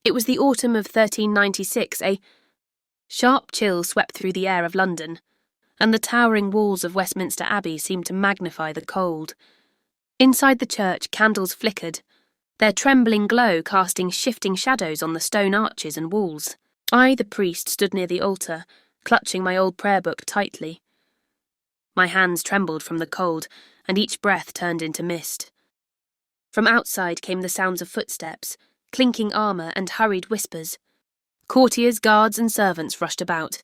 It was the autumn of 1396. A sharp chill swept through the air of London, and the towering walls of Westminster Abbey seemed to magnify the cold. Inside the church, candles flickered, their trembling glow casting shifting shadows on the stone arches and walls. I, the priest, stood near the altar, clutching my old prayer book tightly. My hands trembled from the cold, and each breath turned into mist. From outside came the sounds of footsteps, clinking armour and hurried whispers. Courtiers, guards and servants rushed about,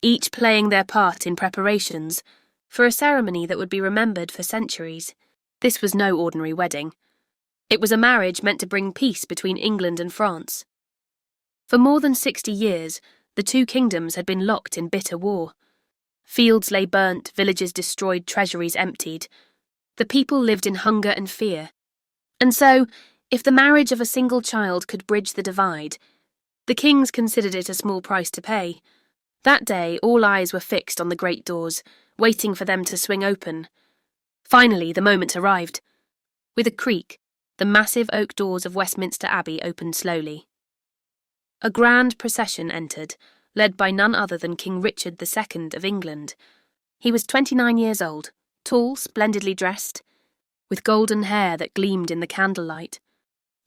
each playing their part in preparations for a ceremony that would be remembered for centuries. This was no ordinary wedding. It was a marriage meant to bring peace between England and France. For more than 60 years, the two kingdoms had been locked in bitter war. Fields lay burnt, villages destroyed, treasuries emptied. The people lived in hunger and fear. And so, if the marriage of a single child could bridge the divide, the kings considered it a small price to pay. That day, all eyes were fixed on the great doors, waiting for them to swing open. Finally, the moment arrived. With a creak, the massive oak doors of Westminster Abbey opened slowly. A grand procession entered, led by none other than King Richard II of England. He was 29 years old, tall, splendidly dressed, with golden hair that gleamed in the candlelight.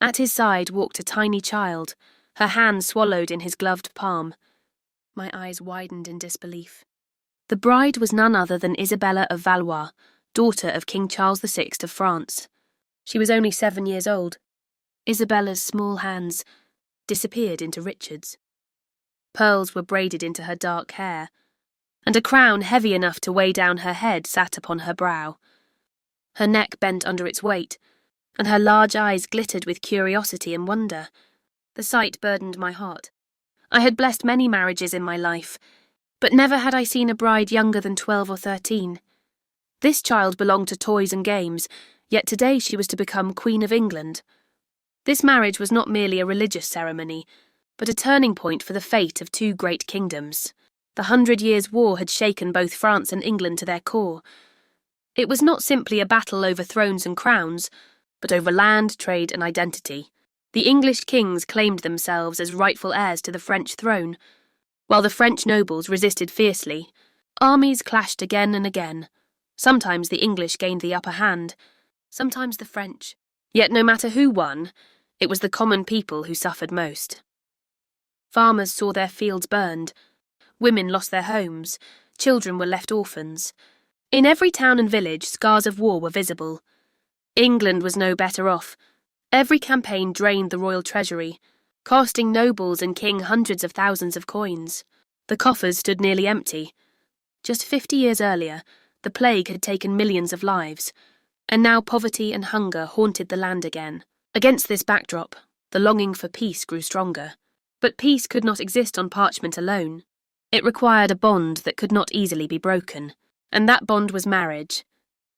At his side walked a tiny child, her hand swallowed in his gloved palm. My eyes widened in disbelief. The bride was none other than Isabella of Valois, daughter of King Charles VI of France. She was only 7 years old. Isabella's small hands disappeared into Richard's. Pearls were braided into her dark hair, and a crown heavy enough to weigh down her head sat upon her brow. Her neck bent under its weight, and her large eyes glittered with curiosity and wonder. The sight burdened my heart. I had blessed many marriages in my life, but never had I seen a bride younger than 12 or 13. This child belonged to toys and games, yet today she was to become Queen of England. This marriage was not merely a religious ceremony, but a turning point for the fate of two great kingdoms. The 100 Years' War had shaken both France and England to their core. It was not simply a battle over thrones and crowns, but over land, trade and identity. The English kings claimed themselves as rightful heirs to the French throne, while the French nobles resisted fiercely. Armies clashed again and again. Sometimes the English gained the upper hand, sometimes the French. Yet no matter who won, it was the common people who suffered most. Farmers saw their fields burned, women lost their homes, children were left orphans. In every town and village, scars of war were visible. England was no better off. Every campaign drained the royal treasury, costing nobles and king hundreds of thousands of coins. The coffers stood nearly empty. Just 50 years earlier, the plague had taken millions of lives, and now poverty and hunger haunted the land again. Against this backdrop, the longing for peace grew stronger. But peace could not exist on parchment alone. It required a bond that could not easily be broken, and that bond was marriage.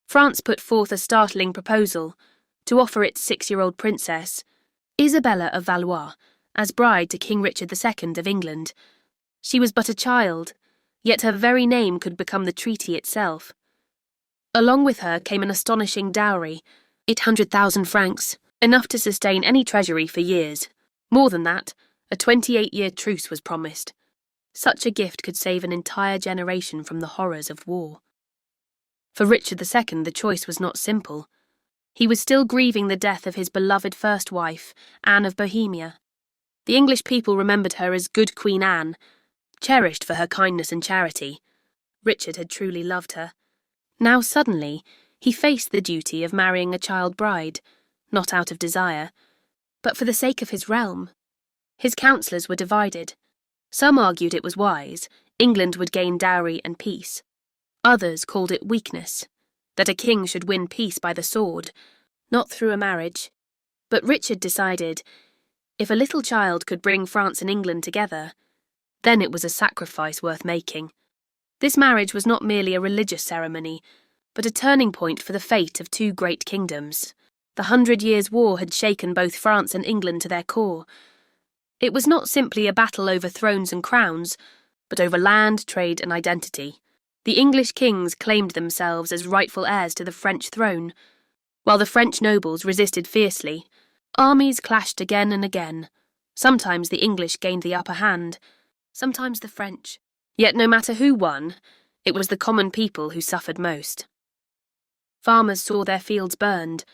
France put forth a startling proposal to offer its 6-year-old princess, Isabella of Valois, as bride to King Richard II of England. She was but a child, yet her very name could become the treaty itself. Along with her came an astonishing dowry, 800,000 francs, enough to sustain any treasury for years. More than that, a 28-year truce was promised. Such a gift could save an entire generation from the horrors of war. For Richard II, the choice was not simple. He was still grieving the death of his beloved first wife, Anne of Bohemia. The English people remembered her as Good Queen Anne, cherished for her kindness and charity. Richard had truly loved her. Now suddenly, he faced the duty of marrying a child bride, not out of desire, but for the sake of his realm. His counsellors were divided. Some argued it was wise, England would gain dowry and peace. Others called it weakness, that a king should win peace by the sword, not through a marriage. But Richard decided, if a little child could bring France and England together, then it was a sacrifice worth making. This marriage was not merely a religious ceremony, but a turning point for the fate of two great kingdoms. The 100 Years' War had shaken both France and England to their core. It was not simply a battle over thrones and crowns, but over land, trade and identity. The English kings claimed themselves as rightful heirs to the French throne, while the French nobles resisted fiercely. Armies clashed again and again. Sometimes the English gained the upper hand, sometimes the French. Yet no matter who won, it was the common people who suffered most. Farmers saw their fields burned,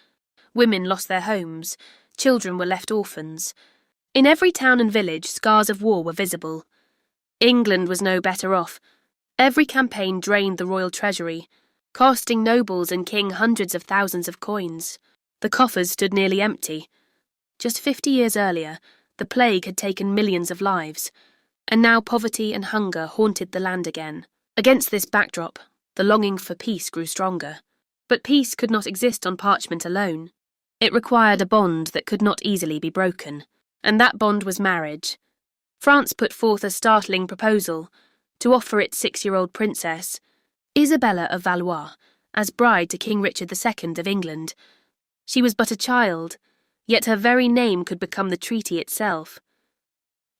women lost their homes, children were left orphans. In every town and village, scars of war were visible. England was no better off. Every campaign drained the royal treasury, costing nobles and king hundreds of thousands of coins. The coffers stood nearly empty. Just 50 years earlier, the plague had taken millions of lives, and now poverty and hunger haunted the land again. Against this backdrop, the longing for peace grew stronger. But peace could not exist on parchment alone. It required a bond that could not easily be broken, and that bond was marriage. France put forth a startling proposal to offer its 6-year-old princess, Isabella of Valois, as bride to King Richard II of England. She was but a child, yet her very name could become the treaty itself.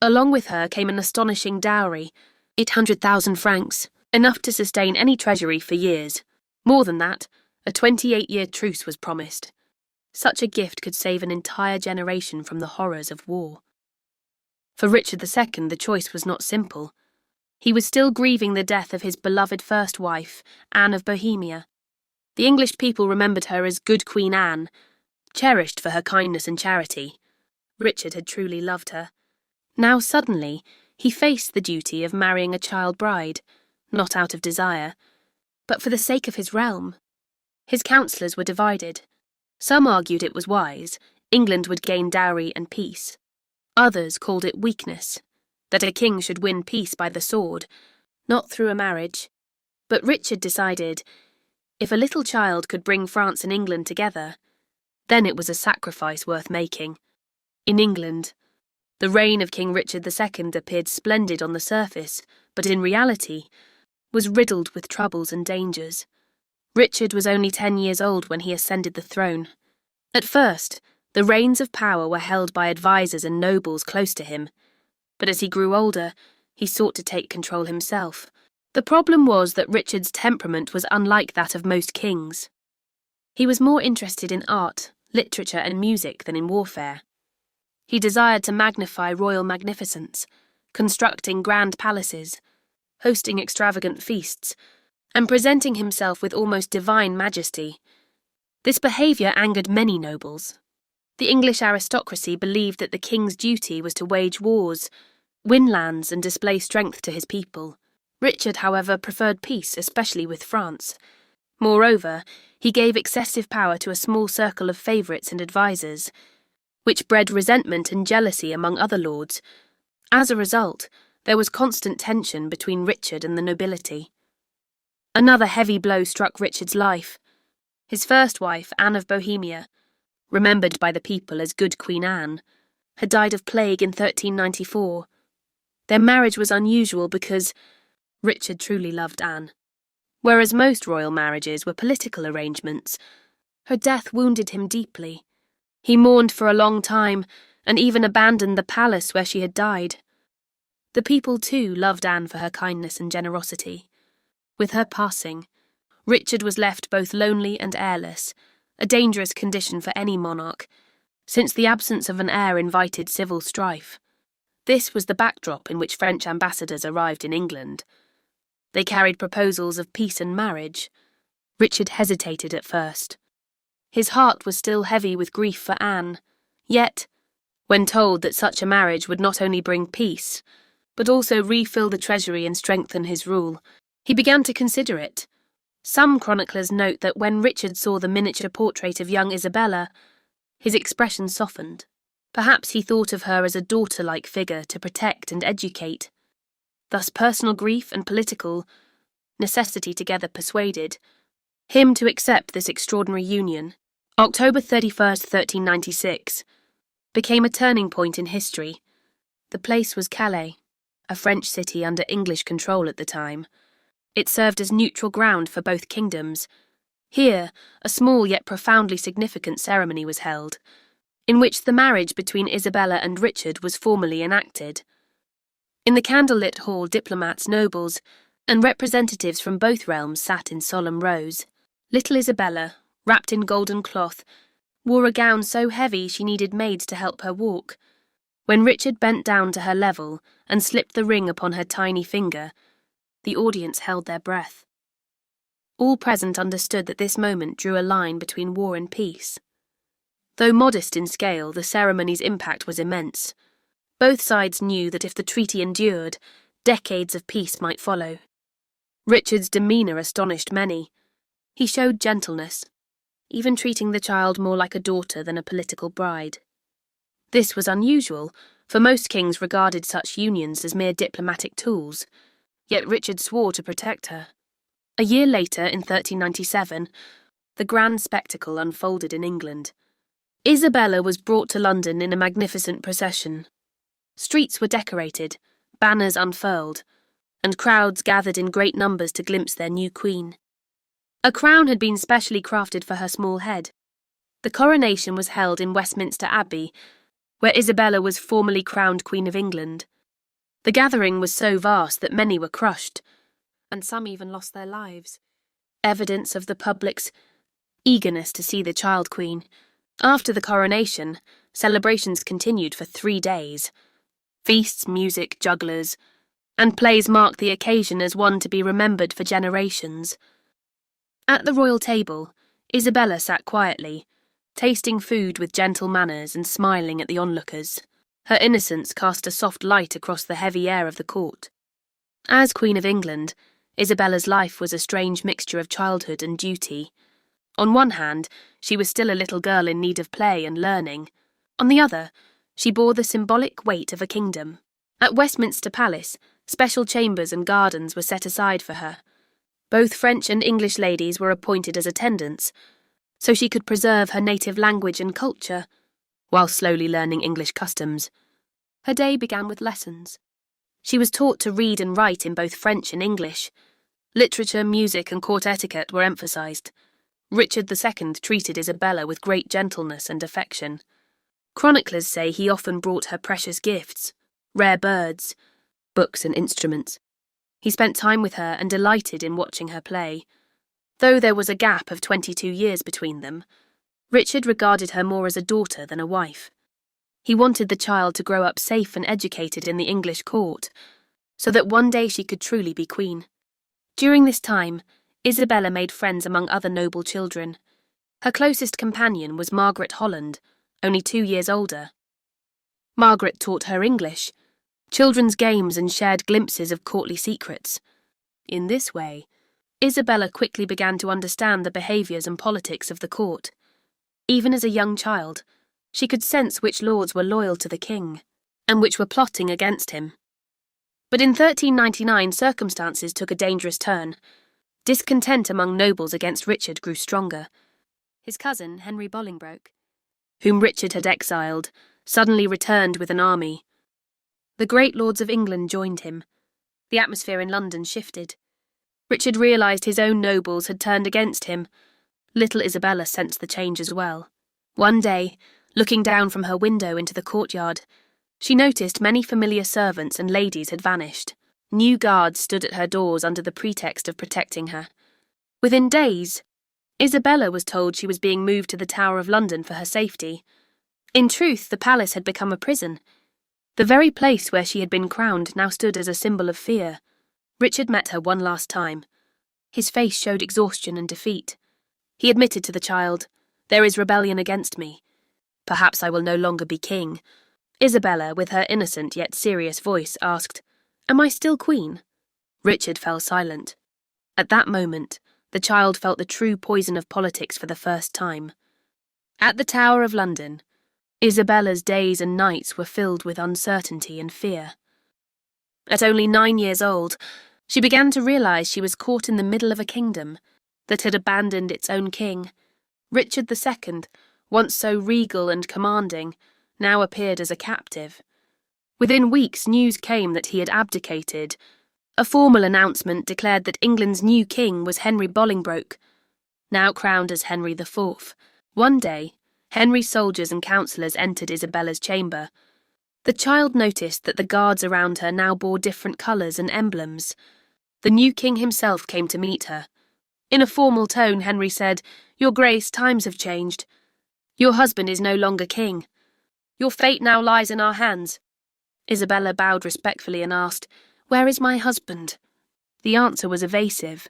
Along with her came an astonishing dowry, 800,000 francs, enough to sustain any treasury for years. More than that, a 28-year truce was promised. Such a gift could save an entire generation from the horrors of war. For Richard II, the choice was not simple. He was still grieving the death of his beloved first wife, Anne of Bohemia. The English people remembered her as Good Queen Anne, cherished for her kindness and charity. Richard had truly loved her. Now suddenly, he faced the duty of marrying a child bride, not out of desire, but for the sake of his realm. His counsellors were divided. Some argued it was wise, England would gain dowry and peace. Others called it weakness, that a king should win peace by the sword, not through a marriage. But Richard decided, if a little child could bring France and England together, then it was a sacrifice worth making. In England, the reign of King Richard II appeared splendid on the surface, but in reality was riddled with troubles and dangers. Richard was only 10 years old when he ascended the throne. At first, the reins of power were held by advisers and nobles close to him, but as he grew older, he sought to take control himself. The problem was that Richard's temperament was unlike that of most kings. He was more interested in art, literature and music than in warfare. He desired to magnify royal magnificence, constructing grand palaces, hosting extravagant feasts, and presenting himself with almost divine majesty. This behaviour angered many nobles. The English aristocracy believed that the king's duty was to wage wars, win lands and display strength to his people. Richard, however, preferred peace, especially with France. Moreover, he gave excessive power to a small circle of favourites and advisers, which bred resentment and jealousy among other lords. As a result, there was constant tension between Richard and the nobility. Another heavy blow struck Richard's life. His first wife, Anne of Bohemia, remembered by the people as Good Queen Anne, had died of plague in 1394. Their marriage was unusual because Richard truly loved Anne. Whereas most royal marriages were political arrangements, her death wounded him deeply. He mourned for a long time and even abandoned the palace where she had died. The people, too, loved Anne for her kindness and generosity. With her passing, Richard was left both lonely and heirless, a dangerous condition for any monarch, since the absence of an heir invited civil strife. This was the backdrop in which French ambassadors arrived in England. They carried proposals of peace and marriage. Richard hesitated at first. His heart was still heavy with grief for Anne. Yet, when told that such a marriage would not only bring peace, but also refill the treasury and strengthen his rule, he began to consider it. Some chroniclers note that when Richard saw the miniature portrait of young Isabella, his expression softened. Perhaps he thought of her as a daughter-like figure to protect and educate. Thus personal grief and political necessity together persuaded him to accept this extraordinary union. October 31st, 1396, became a turning point in history. The place was Calais, a French city under English control at the time. It served as neutral ground for both kingdoms. Here, a small yet profoundly significant ceremony was held, in which the marriage between Isabella and Richard was formally enacted. In the candlelit hall, diplomats, nobles, and representatives from both realms sat in solemn rows. Little Isabella, wrapped in golden cloth, wore a gown so heavy she needed maids to help her walk. When Richard bent down to her level and slipped the ring upon her tiny finger, the audience held their breath. All present understood that this moment drew a line between war and peace. Though modest in scale, the ceremony's impact was immense. Both sides knew that if the treaty endured, decades of peace might follow. Richard's demeanour astonished many. He showed gentleness, even treating the child more like a daughter than a political bride. This was unusual, for most kings regarded such unions as mere diplomatic tools, yet Richard swore to protect her. A year later, in 1397, the grand spectacle unfolded in England. Isabella was brought to London in a magnificent procession. Streets were decorated, banners unfurled, and crowds gathered in great numbers to glimpse their new queen. A crown had been specially crafted for her small head. The coronation was held in Westminster Abbey, where Isabella was formally crowned Queen of England. The gathering was so vast that many were crushed, and some even lost their lives. Evidence of the public's eagerness to see the child queen. After the coronation, celebrations continued for 3 days. Feasts, music, jugglers, and plays marked the occasion as one to be remembered for generations. At the royal table, Isabella sat quietly, tasting food with gentle manners and smiling at the onlookers. Her innocence cast a soft light across the heavy air of the court. As Queen of England, Isabella's life was a strange mixture of childhood and duty. On one hand, she was still a little girl in need of play and learning. On the other, she bore the symbolic weight of a kingdom. At Westminster Palace, special chambers and gardens were set aside for her. Both French and English ladies were appointed as attendants, so she could preserve her native language and culture, while slowly learning English customs. Her day began with lessons. She was taught to read and write in both French and English. Literature, music, and court etiquette were emphasised. Richard II treated Isabella with great gentleness and affection. Chroniclers say he often brought her precious gifts, rare birds, books and instruments. He spent time with her and delighted in watching her play. Though there was a gap of 22 years between them, Richard regarded her more as a daughter than a wife. He wanted the child to grow up safe and educated in the English court, so that one day she could truly be queen. During this time, Isabella made friends among other noble children. Her closest companion was Margaret Holland, only 2 years older. Margaret taught her English, children's games, and shared glimpses of courtly secrets. In this way, Isabella quickly began to understand the behaviours and politics of the court. Even as a young child, she could sense which lords were loyal to the king, and which were plotting against him. But in 1399 circumstances took a dangerous turn. Discontent among nobles against Richard grew stronger. His cousin, Henry Bolingbroke, whom Richard had exiled, suddenly returned with an army. The great lords of England joined him. The atmosphere in London shifted. Richard realised his own nobles had turned against him. Little Isabella sensed the change as well. One day, looking down from her window into the courtyard, she noticed many familiar servants and ladies had vanished. New guards stood at her doors under the pretext of protecting her. Within days, Isabella was told she was being moved to the Tower of London for her safety. In truth, the palace had become a prison. The very place where she had been crowned now stood as a symbol of fear. Richard met her one last time. His face showed exhaustion and defeat. He admitted to the child, "There is rebellion against me. Perhaps I will no longer be king." Isabella, with her innocent yet serious voice, asked, "Am I still queen?" Richard fell silent. At that moment, the child felt the true poison of politics for the first time. At the Tower of London, Isabella's days and nights were filled with uncertainty and fear. At only 9 years old, she began to realise she was caught in the middle of a kingdom that had abandoned its own king. Richard II, once so regal and commanding, now appeared as a captive. Within weeks, news came that he had abdicated. A formal announcement declared that England's new king was Henry Bolingbroke, now crowned as Henry IV. One day, Henry's soldiers and councillors entered Isabella's chamber. The child noticed that the guards around her now bore different colours and emblems. The new king himself came to meet her. In a formal tone, Henry said, "Your Grace, times have changed. Your husband is no longer king. Your fate now lies in our hands. Isabella bowed respectfully and asked, "Where is my husband?" The answer was evasive,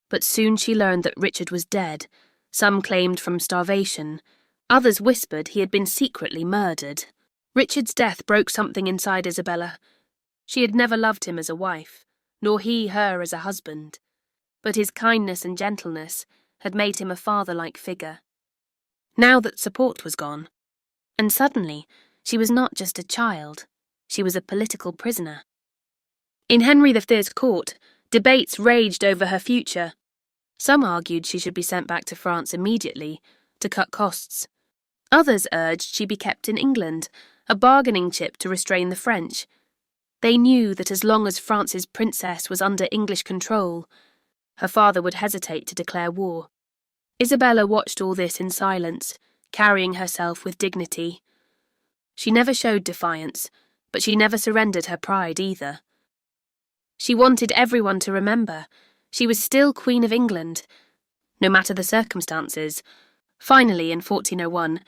but soon she learned that Richard was dead. Some claimed from starvation. Others whispered he had been secretly murdered. Richard's death broke something inside Isabella. She had never loved him as a wife, nor he her as a husband, but his kindness and gentleness had made him a father-like figure. Now that support was gone, and suddenly she was not just a child, she was a political prisoner. In Henry III's court, debates raged over her future. Some argued she should be sent back to France immediately, to cut costs. Others urged she be kept in England, a bargaining chip to restrain the French. They knew that as long as France's princess was under English control, her father would hesitate to declare war. Isabella watched all this in silence, carrying herself with dignity. She never showed defiance, but she never surrendered her pride either. She wanted everyone to remember she was still Queen of England, no matter the circumstances. Finally, in 1401,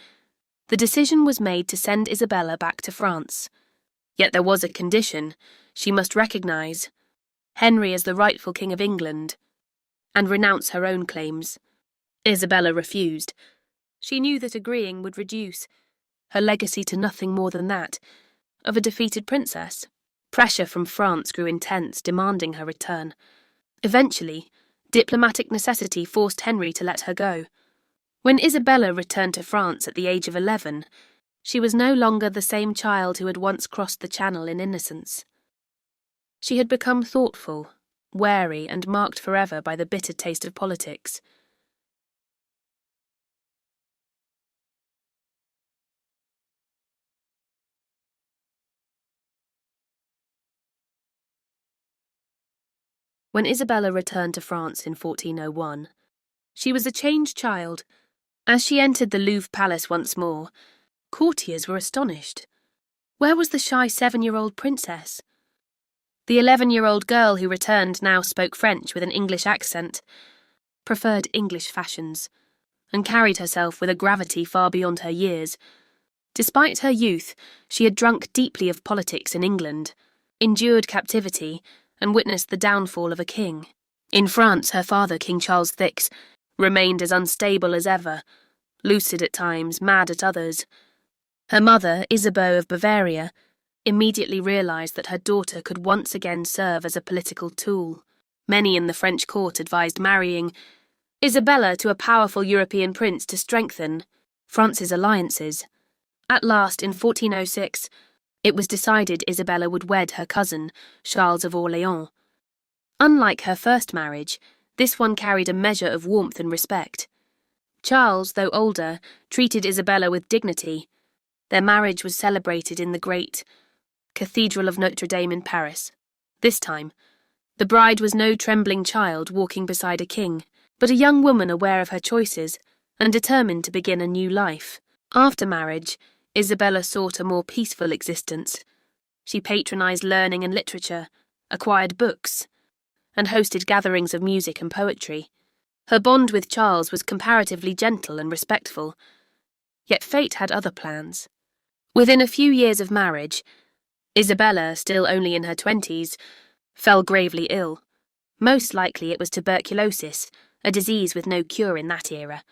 the decision was made to send Isabella back to France. Yet there was a condition: she must recognise Henry as the rightful King of England and renounce her own claims. Isabella refused. She knew that agreeing would reduce her legacy to nothing more than that of a defeated princess. Pressure from France grew intense, demanding her return. Eventually, diplomatic necessity forced Henry to let her go. When Isabella returned to France at the age of 11, she was no longer the same child who had once crossed the Channel in innocence. She had become thoughtful, wary, and marked forever by the bitter taste of politics. When Isabella returned to France in 1401, she was a changed child. As she entered the Louvre Palace once more, courtiers were astonished. Where was the shy 7-year-old princess? The 11-year-old girl who returned now spoke French with an English accent, preferred English fashions, and carried herself with a gravity far beyond her years. Despite her youth, she had drunk deeply of politics in England, endured captivity, and witnessed the downfall of a king. In France, her father, King Charles VI, remained as unstable as ever, lucid at times, mad at others. Her mother, Isabella of Bavaria, immediately realised that her daughter could once again serve as a political tool. Many in the French court advised marrying Isabella to a powerful European prince to strengthen France's alliances. At last, in 1406, it was decided Isabella would wed her cousin, Charles of Orléans. Unlike her first marriage, this one carried a measure of warmth and respect. Charles, though older, treated Isabella with dignity. Their marriage was celebrated in the great Cathedral of Notre Dame in Paris. This time, the bride was no trembling child walking beside a king, but a young woman aware of her choices and determined to begin a new life. After marriage, Isabella sought a more peaceful existence. She patronised learning and literature, acquired books, and hosted gatherings of music and poetry. Her bond with Charles was comparatively gentle and respectful, yet fate had other plans. Within a few years of marriage, Isabella, still only in her 20s, fell gravely ill. Most likely it was tuberculosis, a disease with no cure in that era.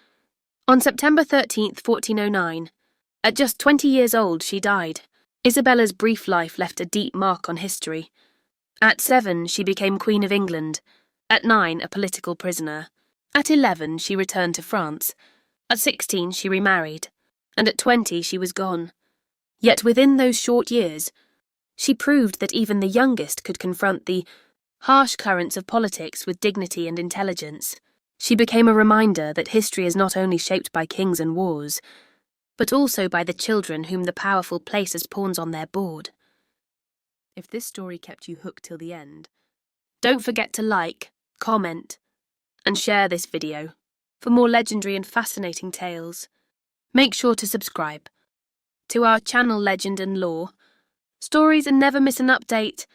On September 13th, 1409, at just 20 years old, she died. Isabella's brief life left a deep mark on history. At 7, she became Queen of England. At 9, a political prisoner. At 11, she returned to France. At 16, she remarried. And at 20, she was gone. Yet within those short years, she proved that even the youngest could confront the harsh currents of politics with dignity and intelligence. She became a reminder that history is not only shaped by kings and wars, but also by the children whom the powerful place as pawns on their board. If this story kept you hooked till the end, don't forget to like, comment, and share this video for more legendary and fascinating tales. Make sure to subscribe to our channel Legend and Lore, stories and never miss an update.